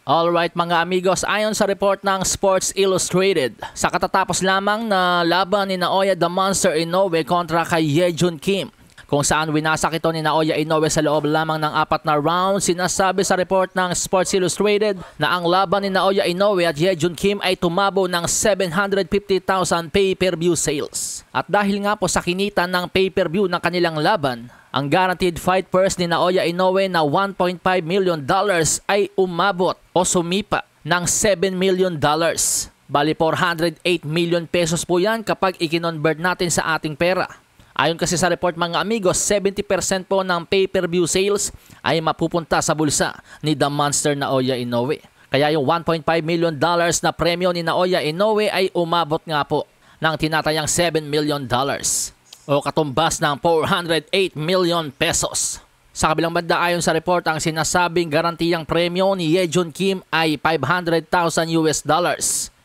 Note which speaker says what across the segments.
Speaker 1: Alright mga amigos, ayon sa report ng Sports Illustrated, sa katatapos lamang na laban ni Naoya the Monster Inoue kontra kay Yejun Kim, kung saan winasak ito ni Naoya Inoue sa loob lamang ng 4 na round, sinasabi sa report ng Sports Illustrated na ang laban ni Naoya Inoue at Yejun Kim ay tumabo ng 750,000 pay-per-view sales. At dahil nga po sa kinita ng pay-per-view ng kanilang laban, ang guaranteed fight purse ni Naoya Inoue na $1.5 million ay umabot o sumipa ng $7 million. Bali 408 million pesos po yan kapag i-convert natin sa ating pera. Ayon kasi sa report mga amigos, 70% po ng pay-per-view sales ay mapupunta sa bulsa ni The Monster Naoya Inoue. Kaya yung $1.5 million na premyo ni Naoya Inoue ay umabot nga po ng tinatayang $7 million. O katumbas ng 408 million pesos. Sa kabilang banda ayon sa report, ang sinasabing garantiyang premyo ni Yejun Kim ay $500,000 US.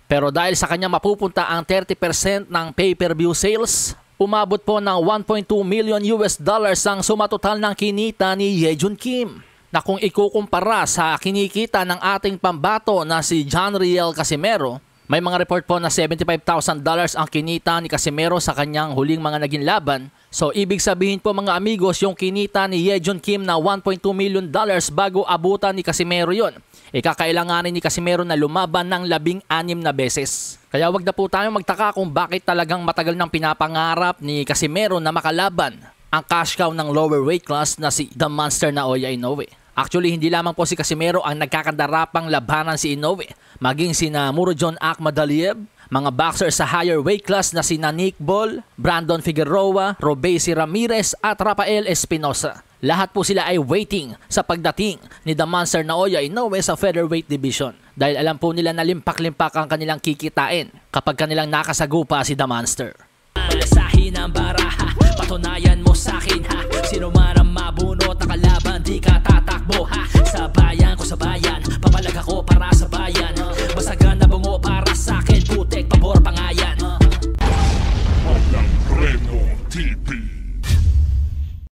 Speaker 1: Pero dahil sa kanya mapupunta ang 30% ng pay-per-view sales, umabot po ng $1.2 million US ang sumatotal ng kinita ni Yejun Kim. Na kung ikukumpara sa kinikita ng ating pambato na si John Riel Casimero, may mga report po na $75,000 ang kinita ni Casimero sa kanyang huling mga naging laban. So ibig sabihin po mga amigos, yung kinita ni Yejun Kim na $1.2 million bago abutan ni Casimero yon. Kakailanganin ni Casimero na lumaban ng 16 na beses. Kaya wag na po tayo magtaka kung bakit talagang matagal nang pinapangarap ni Casimero na makalaban ang cash cow ng lower weight class na si The Monster Naoya Inoue. Actually, hindi lamang po si Casimero ang nagkakandarapang labanan si Inoue. Maging sina Murodjon Akhmadaliev, mga boxer sa higher weight class na si Nick Bol, Brandon Figueroa, Robeisy Ramirez at Rafael Espinosa. Lahat po sila ay waiting sa pagdating ni The Monster Naoya Inoue sa featherweight division. Dahil alam po nila na limpak-limpak ang kanilang kikitain kapag kanilang nakasagupa si The Monster. Palasahin ang baraha, patunayan mo sa akin ha. Sino man ang mabunot na kalaban, di ka